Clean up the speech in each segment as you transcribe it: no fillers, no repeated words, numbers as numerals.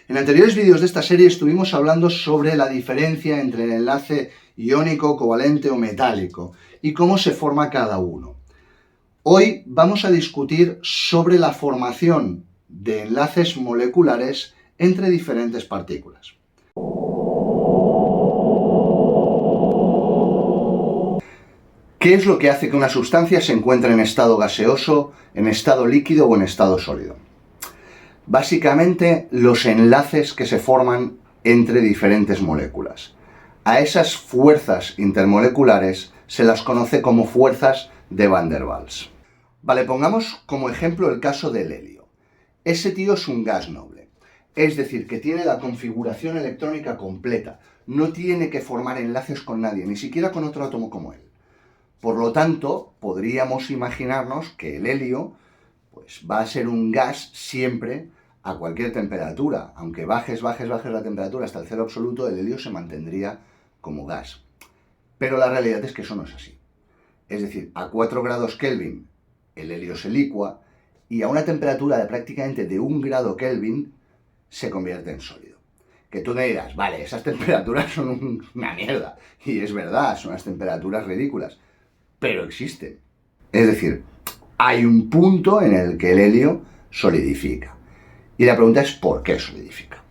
En anteriores vídeos de esta serie estuvimos hablando sobre la diferencia entre el enlace iónico, covalente o metálico y cómo se forma cada uno. Hoy vamos a discutir sobre la formación de enlaces moleculares entre diferentes partículas. ¿Qué es lo que hace que una sustancia se encuentre en estado gaseoso, en estado líquido o en estado sólido? Básicamente, los enlaces que se forman entre diferentes moléculas. A esas fuerzas intermoleculares se las conoce como fuerzas de Van der Waals. Vale, pongamos como ejemplo el caso del helio. Ese tío es un gas noble, es decir, que tiene la configuración electrónica completa, no tiene que formar enlaces con nadie, ni siquiera con otro átomo como él. Por lo tanto, podríamos imaginarnos que el helio pues va a ser un gas siempre a cualquier temperatura. Aunque bajes la temperatura hasta el cero absoluto, el helio se mantendría como gas. Pero la realidad es que eso no es así. Es decir, a 4 grados Kelvin el helio se licúa y a una temperatura de prácticamente de 1 grado Kelvin se convierte en sólido. Que tú me dirás, vale, esas temperaturas son una mierda. Y es verdad, son unas temperaturas ridículas. Pero existen. Es decir, hay un punto en el que el helio solidifica. Y la pregunta es, ¿por qué solidifica?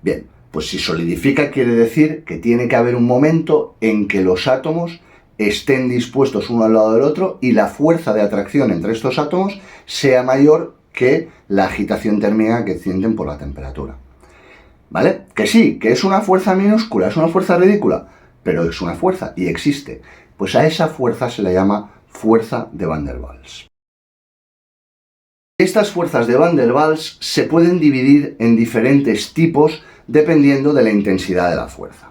Bien, pues si solidifica quiere decir que tiene que haber un momento en que los átomos estén dispuestos uno al lado del otro y la fuerza de atracción entre estos átomos sea mayor que la agitación térmica que sienten por la temperatura. ¿Vale? Que sí, que es una fuerza minúscula, es una fuerza ridícula, pero es una fuerza y existe. Pues a esa fuerza se le llama fuerza de Van der Waals. Estas fuerzas de Van der Waals se pueden dividir en diferentes tipos dependiendo de la intensidad de la fuerza.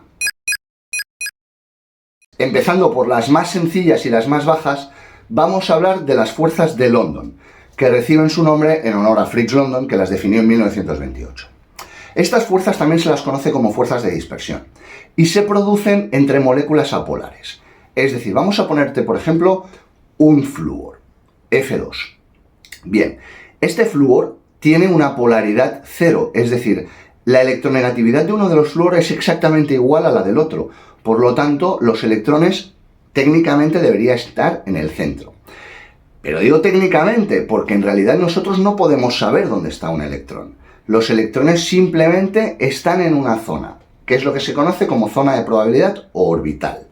Empezando por las más sencillas y las más bajas, vamos a hablar de las fuerzas de London, que reciben su nombre en honor a Fritz London, que las definió en 1928. Estas fuerzas también se las conoce como fuerzas de dispersión y se producen entre moléculas apolares. Es decir, vamos a ponerte, por ejemplo, un flúor, F2. Bien, este flúor tiene una polaridad cero, es decir, la electronegatividad de uno de los flúor es exactamente igual a la del otro. Por lo tanto, los electrones técnicamente deberían estar en el centro. Pero digo técnicamente porque en realidad nosotros no podemos saber dónde está un electrón. Los electrones simplemente están en una zona, que es lo que se conoce como zona de probabilidad o orbital.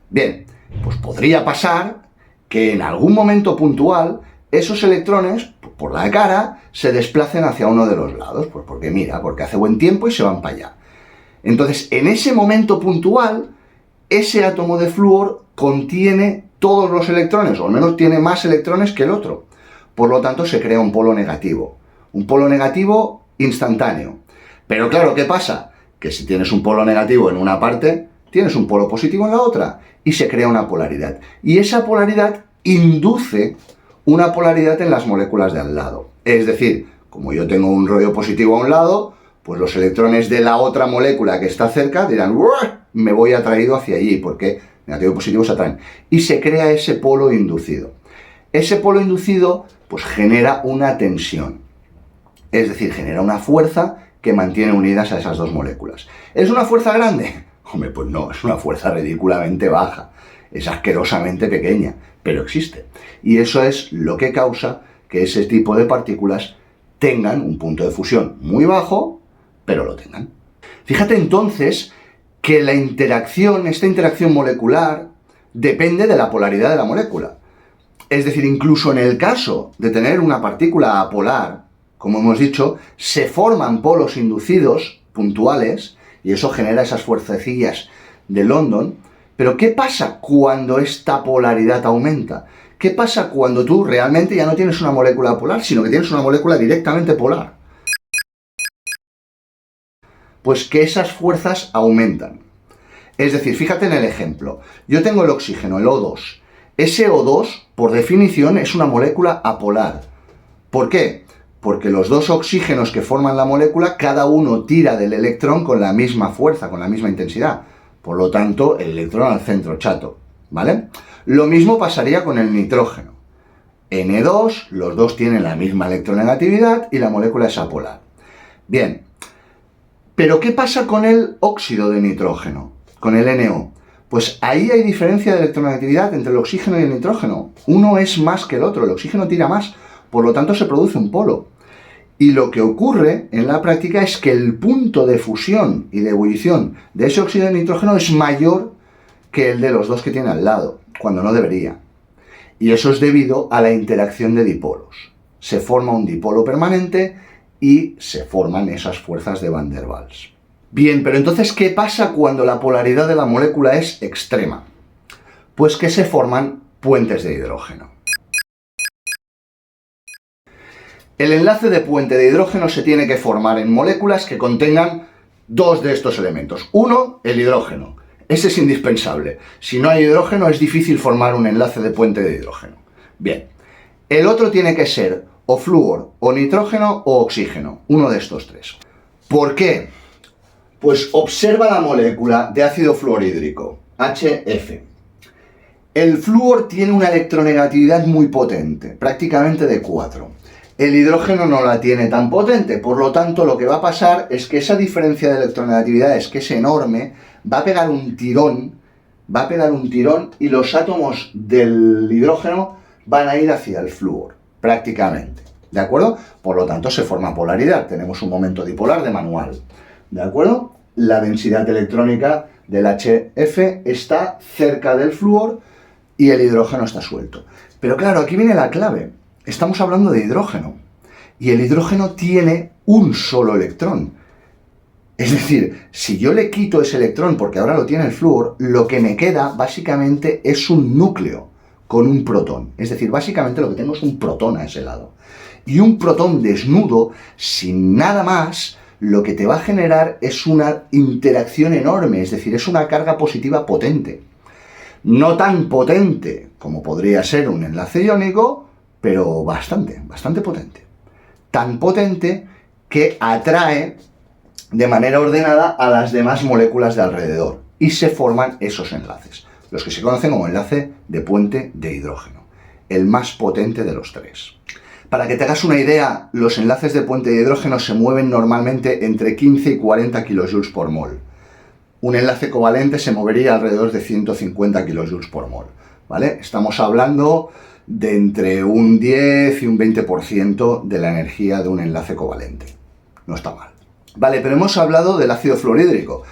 Bien, pues podría pasar que en algún momento puntual esos electrones, por la cara, se desplacen hacia uno de los lados, pues porque mira, porque hace buen tiempo y se van para allá. Entonces, en ese momento puntual, ese átomo de flúor contiene todos los electrones, o al menos tiene más electrones que el otro. Por lo tanto, se crea un polo negativo instantáneo. Pero claro, ¿qué pasa? Que si tienes un polo negativo en una parte, tienes un polo positivo en la otra y se crea una polaridad. Y esa polaridad induce una polaridad en las moléculas de al lado. Es decir, como yo tengo un rollo positivo a un lado, pues los electrones de la otra molécula que está cerca dirán, me voy atraído hacia allí, porque negativo y positivo se atraen. Y se crea ese polo inducido. Ese polo inducido pues genera una tensión. Es decir, genera una fuerza que mantiene unidas a esas dos moléculas. ¿Es una fuerza grande? Hombre, pues no, es una fuerza ridículamente baja, es asquerosamente pequeña, pero existe. Y eso es lo que causa que ese tipo de partículas tengan un punto de fusión muy bajo, pero lo tengan. Fíjate entonces que esta interacción molecular, depende de la polaridad de la molécula. Es decir, incluso en el caso de tener una partícula apolar, como hemos dicho, se forman polos inducidos puntuales, y eso genera esas fuercecillas de London. Pero ¿qué pasa cuando esta polaridad aumenta? ¿Qué pasa cuando tú realmente ya no tienes una molécula polar, sino que tienes una molécula directamente polar? Pues que esas fuerzas aumentan. Es decir, fíjate en el ejemplo. Yo tengo el oxígeno, el O2. Ese O2, por definición, es una molécula apolar. ¿Por qué? Porque los dos oxígenos que forman la molécula, cada uno tira del electrón con la misma fuerza, con la misma intensidad. Por lo tanto, el electrón al centro, chato, ¿vale? Lo mismo pasaría con el nitrógeno. N2, los dos tienen la misma electronegatividad y la molécula es apolar. Bien, Pero ¿qué pasa con el óxido de nitrógeno? Con el NO. Pues ahí hay diferencia de electronegatividad entre el oxígeno y el nitrógeno. Uno es más que el otro, el oxígeno tira más, por lo tanto se produce un polo. Y lo que ocurre en la práctica es que el punto de fusión y de ebullición de ese óxido de nitrógeno es mayor que el de los dos que tiene al lado, cuando no debería. Y eso es debido a la interacción de dipolos. Se forma un dipolo permanente y se forman esas fuerzas de Van der Waals. Bien, pero entonces, ¿qué pasa cuando la polaridad de la molécula es extrema? Pues que se forman puentes de hidrógeno. El enlace de puente de hidrógeno se tiene que formar en moléculas que contengan dos de estos elementos. Uno, el hidrógeno. Ese es indispensable. Si no hay hidrógeno es difícil formar un enlace de puente de hidrógeno. Bien. El otro tiene que ser o flúor, o nitrógeno, o oxígeno. Uno de estos tres. ¿Por qué? Pues observa la molécula de ácido fluorhídrico, HF. El flúor tiene una electronegatividad muy potente, prácticamente de 4. El hidrógeno no la tiene tan potente, por lo tanto lo que va a pasar es que esa diferencia de electronegatividades, que es enorme, va a pegar un tirón y los átomos del hidrógeno van a ir hacia el flúor, prácticamente, ¿de acuerdo? Por lo tanto se forma polaridad, tenemos un momento dipolar de manual, ¿de acuerdo? La densidad electrónica del HF está cerca del flúor y el hidrógeno está suelto. Pero claro, aquí viene la clave. Estamos hablando de hidrógeno, y el hidrógeno tiene un solo electrón. Es decir, si yo le quito ese electrón, porque ahora lo tiene el flúor, lo que me queda básicamente es un núcleo con un protón. Es decir, básicamente lo que tengo es un protón a ese lado. Y un protón desnudo, sin nada más, lo que te va a generar es una interacción enorme, es decir, es una carga positiva potente. No tan potente como podría ser un enlace iónico, pero bastante potente. Tan potente que atrae de manera ordenada a las demás moléculas de alrededor y se forman esos enlaces, los que se conocen como enlace de puente de hidrógeno, el más potente de los tres. Para que te hagas una idea, los enlaces de puente de hidrógeno se mueven normalmente entre 15 y 40 kJ por mol. Un enlace covalente se movería alrededor de 150 kJ por mol, ¿vale? Estamos hablando de entre un 10 y un 20% de la energía de un enlace covalente. No está mal. Vale, pero hemos hablado del ácido fluorhídrico.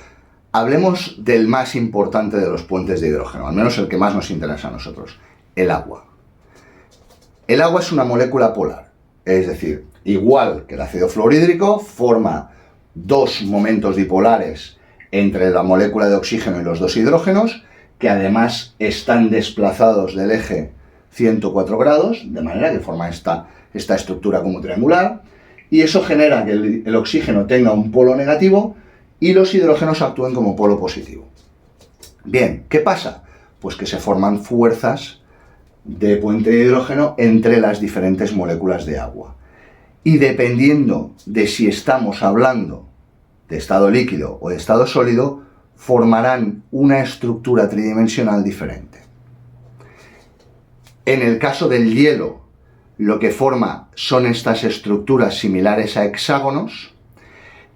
Hablemos del más importante de los puentes de hidrógeno, al menos el que más nos interesa a nosotros, el agua. El agua es una molécula polar, es decir, igual que el ácido fluorhídrico, forma dos momentos dipolares entre la molécula de oxígeno y los dos hidrógenos, que además están desplazados del eje 104 grados, de manera que forma esta estructura como triangular, y eso genera que el oxígeno tenga un polo negativo y los hidrógenos actúen como polo positivo. Bien, ¿qué pasa? Pues que se forman fuerzas de puente de hidrógeno entre las diferentes moléculas de agua. Y dependiendo de si estamos hablando de estado líquido o de estado sólido, formarán una estructura tridimensional diferente. En el caso del hielo, lo que forma son estas estructuras similares a hexágonos,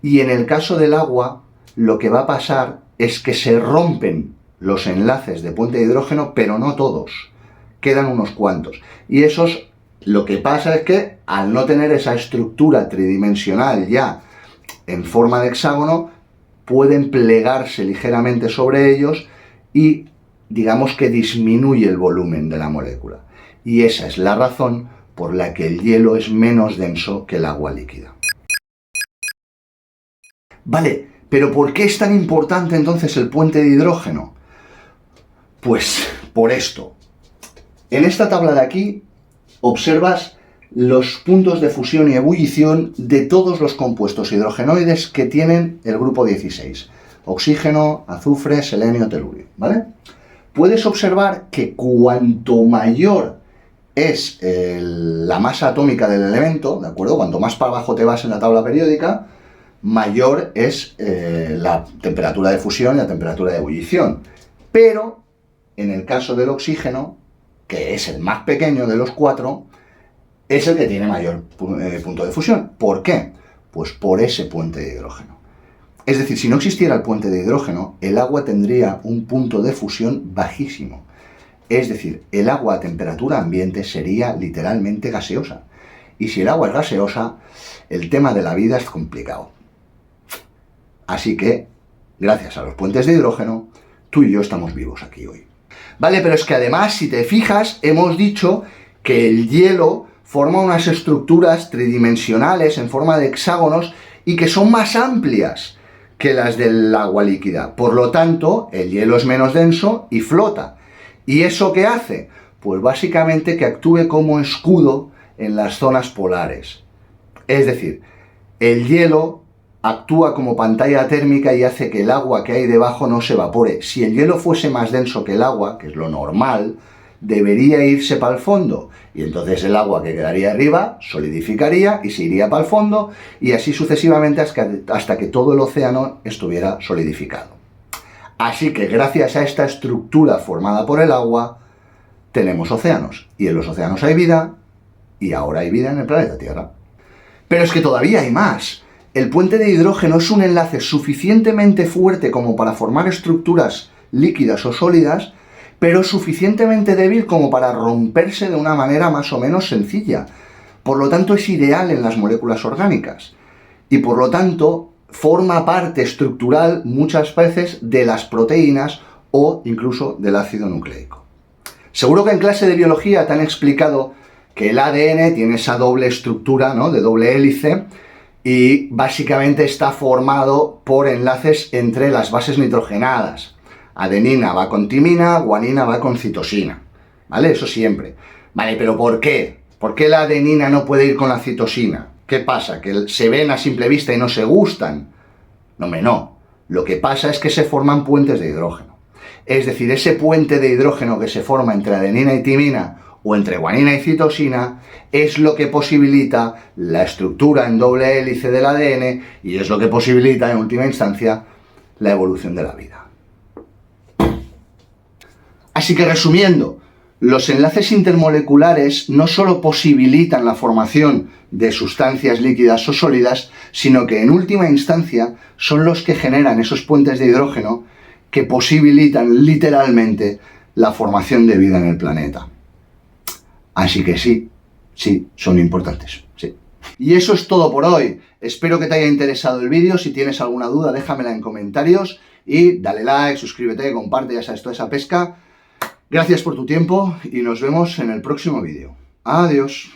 y en el caso del agua, lo que va a pasar es que se rompen los enlaces de puente de hidrógeno, pero no todos, quedan unos cuantos. Y esos, lo que pasa es que al no tener esa estructura tridimensional ya en forma de hexágono, pueden plegarse ligeramente sobre ellos y digamos que disminuye el volumen de la molécula. Y esa es la razón por la que el hielo es menos denso que el agua líquida. Vale, pero ¿por qué es tan importante entonces el puente de hidrógeno? Pues por esto. En esta tabla de aquí observas los puntos de fusión y ebullición de todos los compuestos hidrogenoides que tienen el grupo 16. Oxígeno, azufre, selenio, telurio, ¿vale? Puedes observar que cuanto mayor es la masa atómica del elemento, ¿de acuerdo? Cuanto más para abajo te vas en la tabla periódica, mayor es la temperatura de fusión y la temperatura de ebullición. Pero, en el caso del oxígeno, que es el más pequeño de los cuatro, es el que tiene mayor punto de fusión. ¿Por qué? Pues por ese puente de hidrógeno. Es decir, si no existiera el puente de hidrógeno, el agua tendría un punto de fusión bajísimo. Es decir, el agua a temperatura ambiente sería literalmente gaseosa. Y si el agua es gaseosa, el tema de la vida es complicado. Así que, gracias a los puentes de hidrógeno, tú y yo estamos vivos aquí hoy. Vale, pero es que además, si te fijas, hemos dicho que el hielo forma unas estructuras tridimensionales en forma de hexágonos y que son más amplias que las del agua líquida. Por lo tanto, el hielo es menos denso y flota. ¿Y eso qué hace? Pues básicamente que actúe como escudo en las zonas polares. Es decir, el hielo actúa como pantalla térmica y hace que el agua que hay debajo no se evapore. Si el hielo fuese más denso que el agua, que es lo normal, debería irse para el fondo. Y entonces el agua que quedaría arriba solidificaría y se iría para el fondo, y así sucesivamente hasta que todo el océano estuviera solidificado. Así que gracias a esta estructura formada por el agua, tenemos océanos. Y en los océanos hay vida, y ahora hay vida en el planeta Tierra. Pero es que todavía hay más. El puente de hidrógeno es un enlace suficientemente fuerte como para formar estructuras líquidas o sólidas, pero suficientemente débil como para romperse de una manera más o menos sencilla. Por lo tanto, es ideal en las moléculas orgánicas. Y por lo tanto, forma parte estructural muchas veces de las proteínas o incluso del ácido nucleico. Seguro que en clase de biología te han explicado que el ADN tiene esa doble estructura, ¿no?, de doble hélice, y básicamente está formado por enlaces entre las bases nitrogenadas. Adenina va con timina, guanina va con citosina, ¿vale? Eso siempre. Vale, pero ¿por qué? ¿Por qué la adenina no puede ir con la citosina? ¿Qué pasa? ¿Que se ven a simple vista y no se gustan? No, no. Lo que pasa es que se forman puentes de hidrógeno. Es decir, ese puente de hidrógeno que se forma entre adenina y timina o entre guanina y citosina es lo que posibilita la estructura en doble hélice del ADN y es lo que posibilita, en última instancia, la evolución de la vida. Así que, resumiendo, los enlaces intermoleculares no solo posibilitan la formación de sustancias líquidas o sólidas, sino que en última instancia son los que generan esos puentes de hidrógeno que posibilitan literalmente la formación de vida en el planeta. Así que sí, son importantes, sí. Y eso es todo por hoy. Espero que te haya interesado el vídeo. Si tienes alguna duda, déjamela en comentarios y dale like, suscríbete, comparte, ya sabes, toda esa pesca. Gracias por tu tiempo y nos vemos en el próximo vídeo. Adiós.